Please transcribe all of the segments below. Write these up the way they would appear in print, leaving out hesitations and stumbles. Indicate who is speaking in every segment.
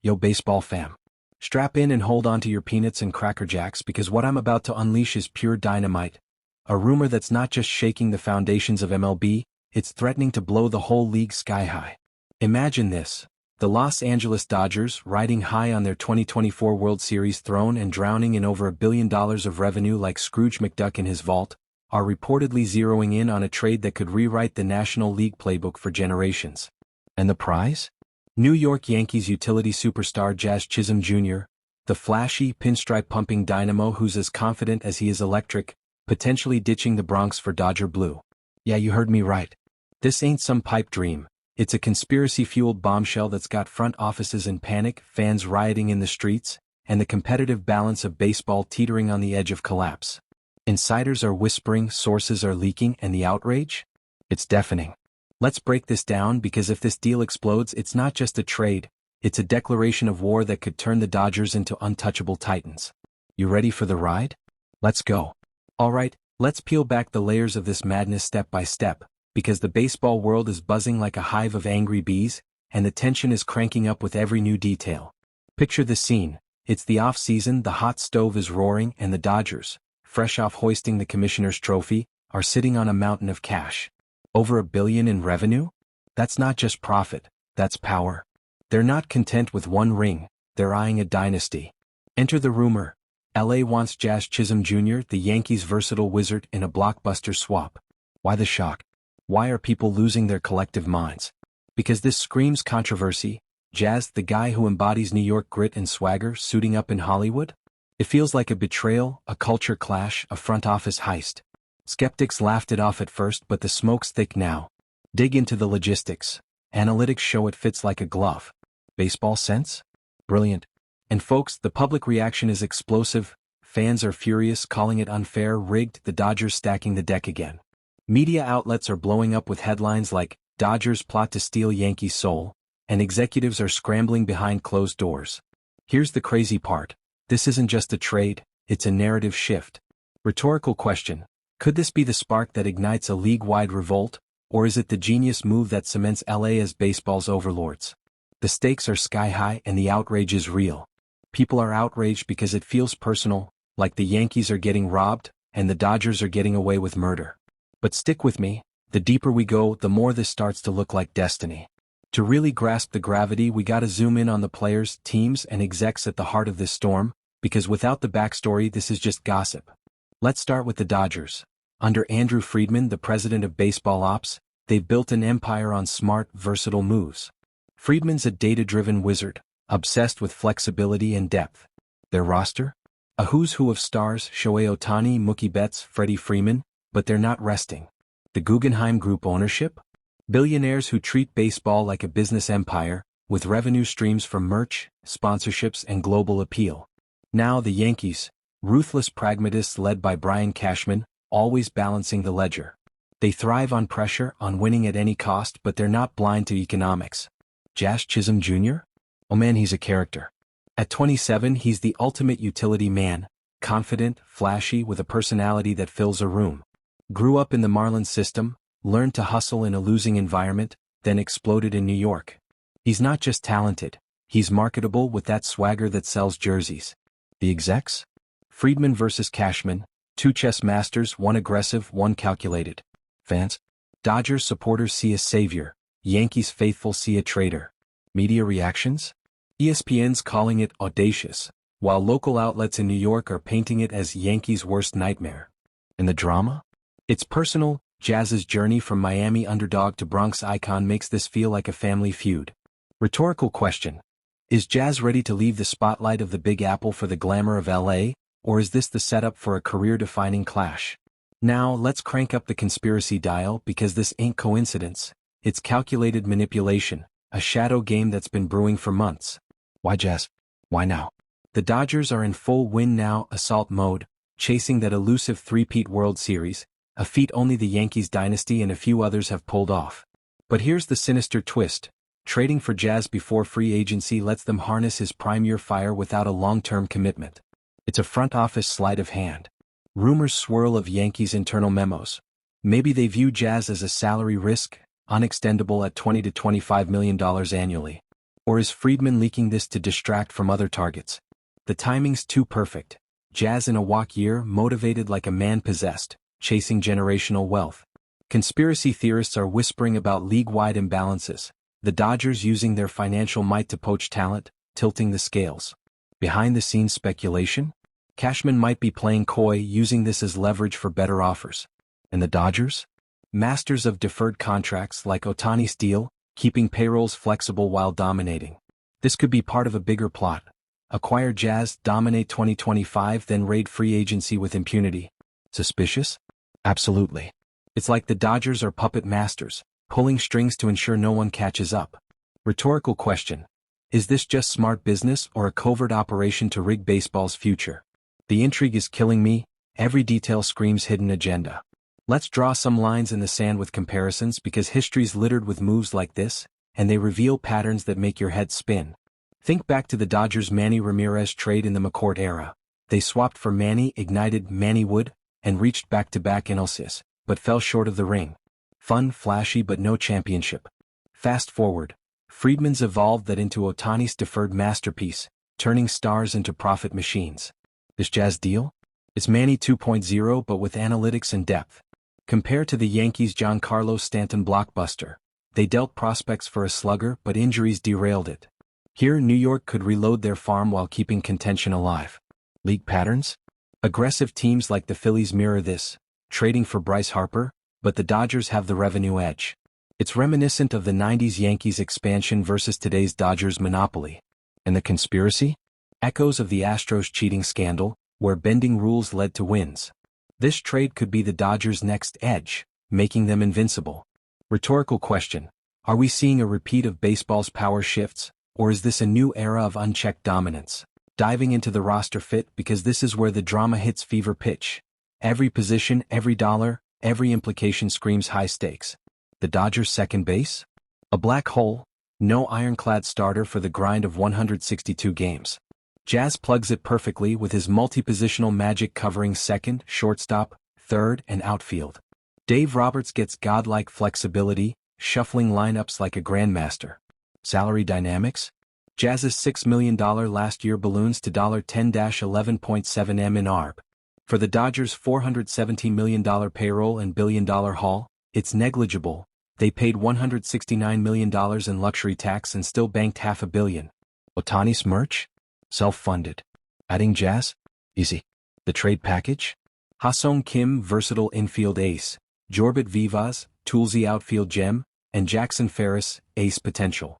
Speaker 1: Yo baseball fam. Strap in and hold on to your peanuts and Cracker Jacks because what I'm about to unleash is pure dynamite. A rumor that's not just shaking the foundations of MLB, it's threatening to blow the whole league sky high. Imagine this. The Los Angeles Dodgers, riding high on their 2024 World Series throne and drowning in over $1 billion of revenue like Scrooge McDuck in his vault, are reportedly zeroing in on a trade that could rewrite the National League playbook for generations. And the prize? New York Yankees utility superstar Jazz Chisholm Jr., the flashy, pinstripe-pumping dynamo who's as confident as he is electric, potentially ditching the Bronx for Dodger Blue. Yeah, you heard me right. This ain't some pipe dream. It's a conspiracy-fueled bombshell that's got front offices in panic, fans rioting in the streets, and the competitive balance of baseball teetering on the edge of collapse. Insiders are whispering, sources are leaking, and the outrage? It's deafening. Let's break this down because if this deal explodes, it's not just a trade, it's a declaration of war that could turn the Dodgers into untouchable titans. You ready for the ride? Let's go. Alright, let's peel back the layers of this madness step by step, because the baseball world is buzzing like a hive of angry bees, and the tension is cranking up with every new detail. Picture the scene. It's the off-season, the hot stove is roaring, and the Dodgers, fresh off hoisting the commissioner's trophy, are sitting on a mountain of cash. Over $1 billion in revenue? That's not just profit, that's power. They're not content with one ring, they're eyeing a dynasty. Enter the rumor. LA wants Jazz Chisholm Jr., the Yankees' versatile wizard, in a blockbuster swap. Why the shock? Why are people losing their collective minds? Because this screams controversy. Jazz, the guy who embodies New York grit and swagger, suiting up in Hollywood? It feels like a betrayal, a culture clash, a front office heist. Skeptics laughed it off at first, but the smoke's thick now. Dig into the logistics. Analytics show it fits like a glove. Baseball sense? Brilliant. And folks, the public reaction is explosive. Fans are furious, calling it unfair, rigged, the Dodgers stacking the deck again. Media outlets are blowing up with headlines like, Dodgers plot to steal Yankee soul, and executives are scrambling behind closed doors. Here's the crazy part. This isn't just a trade, it's a narrative shift. Rhetorical question. Could this be the spark that ignites a league-wide revolt, or is it the genius move that cements LA as baseball's overlords? The stakes are sky-high and the outrage is real. People are outraged because it feels personal, like the Yankees are getting robbed, and the Dodgers are getting away with murder. But stick with me, the deeper we go, the more this starts to look like destiny. To really grasp the gravity, we gotta zoom in on the players, teams, and execs at the heart of this storm, because without the backstory, this is just gossip. Let's start with the Dodgers. Under Andrew Friedman, the president of baseball ops, they've built an empire on smart, versatile moves. Friedman's a data-driven wizard, obsessed with flexibility and depth. Their roster? A who's who of stars, Shohei Ohtani, Mookie Betts, Freddie Freeman, but they're not resting. The Guggenheim Group ownership? Billionaires who treat baseball like a business empire, with revenue streams from merch, sponsorships, and global appeal. Now the Yankees, ruthless pragmatists led by Brian Cashman, always balancing the ledger. They thrive on pressure, on winning at any cost, but they're not blind to economics. Jazz Chisholm Jr.? Oh man, he's a character. At 27, he's the ultimate utility man, confident, flashy, with a personality that fills a room. Grew up in the Marlins system, learned to hustle in a losing environment, then exploded in New York. He's not just talented, he's marketable with that swagger that sells jerseys. The execs? Friedman versus Cashman, two chess masters, one aggressive, one calculated. Fans? Dodgers supporters see a savior, Yankees faithful see a traitor. Media reactions? ESPN's calling it audacious, while local outlets in New York are painting it as Yankees' worst nightmare. And the drama? It's personal. Jazz's journey from Miami underdog to Bronx icon makes this feel like a family feud. Rhetorical question. Is Jazz ready to leave the spotlight of the Big Apple for the glamour of LA, or is this the setup for a career-defining clash? Now, let's crank up the conspiracy dial because this ain't coincidence. It's calculated manipulation, a shadow game that's been brewing for months. Why Jazz? Why now? The Dodgers are in full win-now assault mode, chasing that elusive three-peat World Series, a feat only the Yankees dynasty and a few others have pulled off. But here's the sinister twist. Trading for Jazz before free agency lets them harness his prime-year fire without a long-term commitment. It's a front office sleight of hand. Rumors swirl of Yankees' internal memos. Maybe they view Jazz as a salary risk, unextendable at $20 to $25 million annually. Or is Friedman leaking this to distract from other targets? The timing's too perfect. Jazz in a walk year, motivated like a man possessed, chasing generational wealth. Conspiracy theorists are whispering about league-wide imbalances, the Dodgers using their financial might to poach talent, tilting the scales. Behind-the-scenes speculation? Cashman might be playing coy, using this as leverage for better offers. And the Dodgers? Masters of deferred contracts like Ohtani's deal, keeping payrolls flexible while dominating. This could be part of a bigger plot. Acquire Jazz, dominate 2025, then raid free agency with impunity. Suspicious? Absolutely. It's like the Dodgers are puppet masters, pulling strings to ensure no one catches up. Rhetorical question. Is this just smart business or a covert operation to rig baseball's future? The intrigue is killing me, every detail screams hidden agenda. Let's draw some lines in the sand with comparisons because history's littered with moves like this, and they reveal patterns that make your head spin. Think back to the Dodgers' Manny Ramirez trade in the McCourt era. They swapped for Manny, ignited Manny Wood, and reached back-to-back NLCS, but fell short of the ring. Fun, flashy, but no championship. Fast forward. Friedman's evolved that into Ohtani's deferred masterpiece, turning stars into profit machines. This Jazz deal? It's Manny 2.0 but with analytics and depth. Compared to the Yankees' Giancarlo Stanton blockbuster, they dealt prospects for a slugger but injuries derailed it. Here New York could reload their farm while keeping contention alive. League patterns? Aggressive teams like the Phillies mirror this, trading for Bryce Harper, but the Dodgers have the revenue edge. It's reminiscent of the 90s Yankees expansion versus today's Dodgers monopoly. And the conspiracy? Echoes of the Astros cheating scandal, where bending rules led to wins. This trade could be the Dodgers' next edge, making them invincible. Rhetorical question. Are we seeing a repeat of baseball's power shifts, or is this a new era of unchecked dominance? Diving into the roster fit because this is where the drama hits fever pitch. Every position, every dollar, every implication screams high stakes. The Dodgers' second base? A black hole, no ironclad starter for the grind of 162 games. Jazz plugs it perfectly with his multi-positional magic covering second, shortstop, third, and outfield. Dave Roberts gets godlike flexibility, shuffling lineups like a grandmaster. Salary dynamics? Jazz's $6 million last year balloons to $10-11.7 M in ARB. For the Dodgers' $417 million payroll and billion-dollar haul, it's negligible. They paid $169 million in luxury tax and still banked $500 million. Ohtani's merch? Self-funded. Adding Jazz? Easy. The trade package? Ha-Seong Kim, versatile infield ace. Jorbit Vivas, toolsy outfield gem, and Jackson Ferris, ace potential.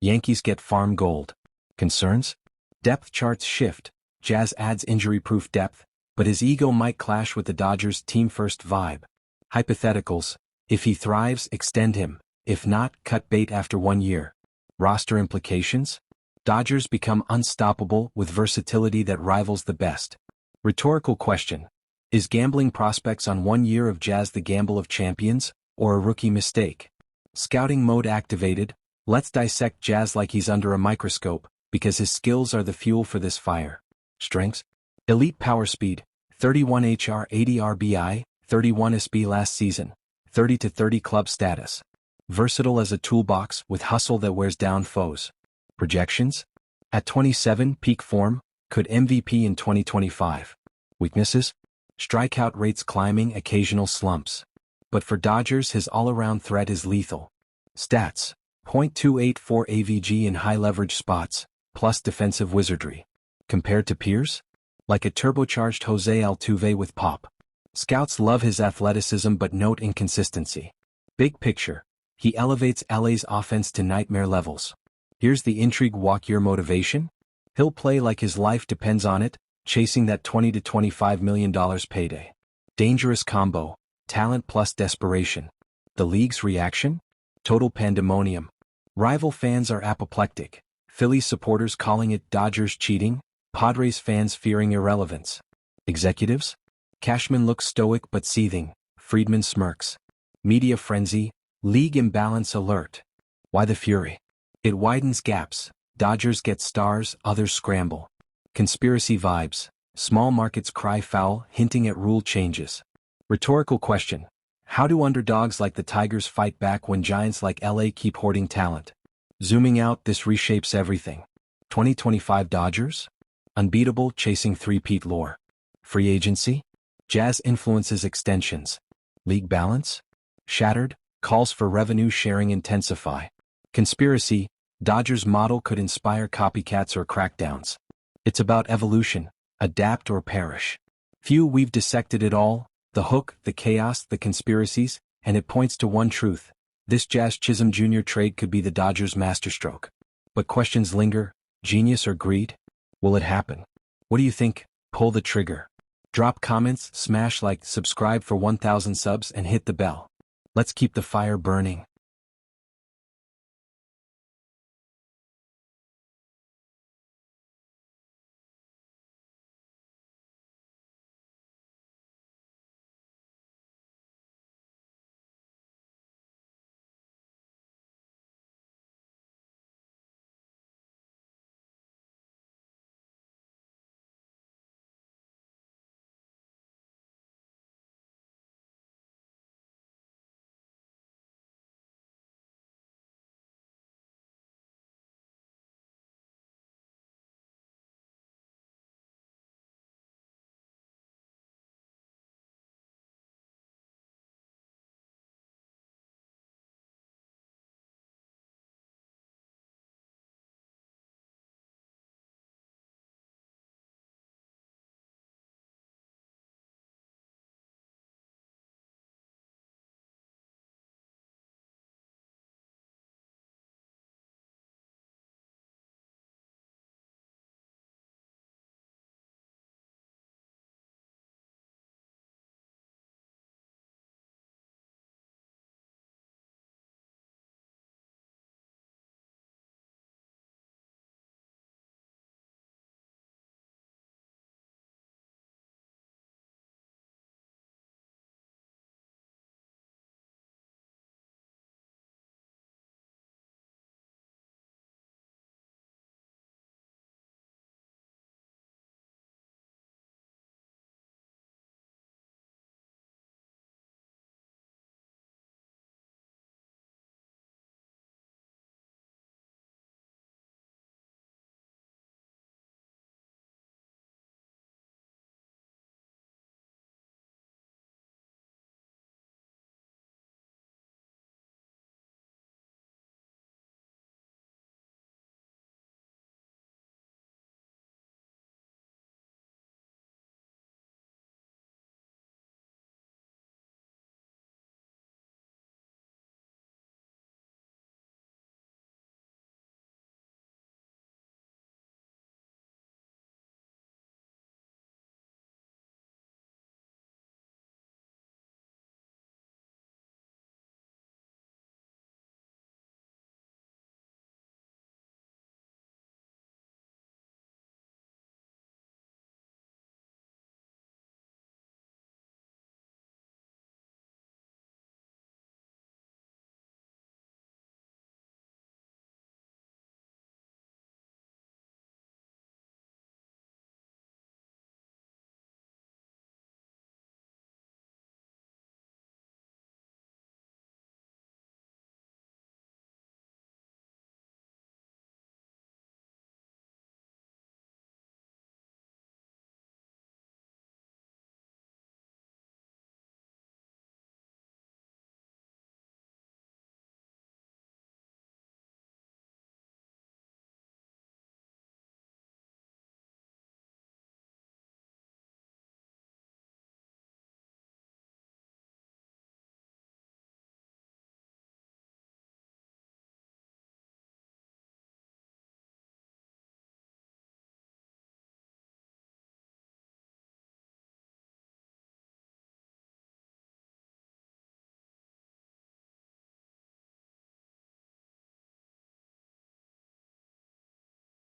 Speaker 1: Yankees get farm gold. Concerns? Depth charts shift. Jazz adds injury-proof depth, but his ego might clash with the Dodgers' team-first vibe. Hypotheticals. If he thrives, extend him. If not, cut bait after 1 year. Roster implications? Dodgers become unstoppable with versatility that rivals the best. Rhetorical question. Is gambling prospects on 1 year of Jazz the gamble of champions, or a rookie mistake? Scouting mode activated. Let's dissect Jazz like he's under a microscope, because his skills are the fuel for this fire. Strengths? Elite power speed, 31 HR 80 RBI, 31 SB last season, 30-30 club status. Versatile as a toolbox with hustle that wears down foes. Projections? At 27, peak form, could MVP in 2025. Weaknesses? Strikeout rates climbing, occasional slumps. But for Dodgers, his all-around threat is lethal. Stats: .284 AVG in high-leverage spots, plus defensive wizardry. Compared to peers? Like a turbocharged Jose Altuve with pop. Scouts love his athleticism but note inconsistency. Big picture, he elevates LA's offense to nightmare levels. Here's the intrigue: walk your motivation? He'll play like his life depends on it, chasing that $20 to $25 million payday. Dangerous combo, talent plus desperation. The league's reaction? Total pandemonium. Rival fans are apoplectic. Phillies supporters calling it Dodgers cheating, Padres fans fearing irrelevance. Executives? Cashman looks stoic but seething, Friedman smirks. Media frenzy, league imbalance alert. Why the fury? It widens gaps. Dodgers get stars, others scramble. Conspiracy vibes. Small markets cry foul, hinting at rule changes. Rhetorical question. How do underdogs like the Tigers fight back when giants like LA keep hoarding talent? Zooming out, this reshapes everything. 2025 Dodgers? Unbeatable, chasing three-peat lore. Free agency? Jazz influences extensions. League balance? Shattered, calls for revenue sharing intensify. Conspiracy, Dodgers model could inspire copycats or crackdowns. It's about evolution, adapt or perish. We've dissected it all, the hook, the chaos, the conspiracies, and it points to one truth. This Jazz Chisholm Jr. trade could be the Dodgers' masterstroke. But questions linger, genius or greed? Will it happen? What do you think? Pull the trigger. Drop comments, smash like, subscribe for 1,000 subs and hit the bell. Let's keep the fire burning.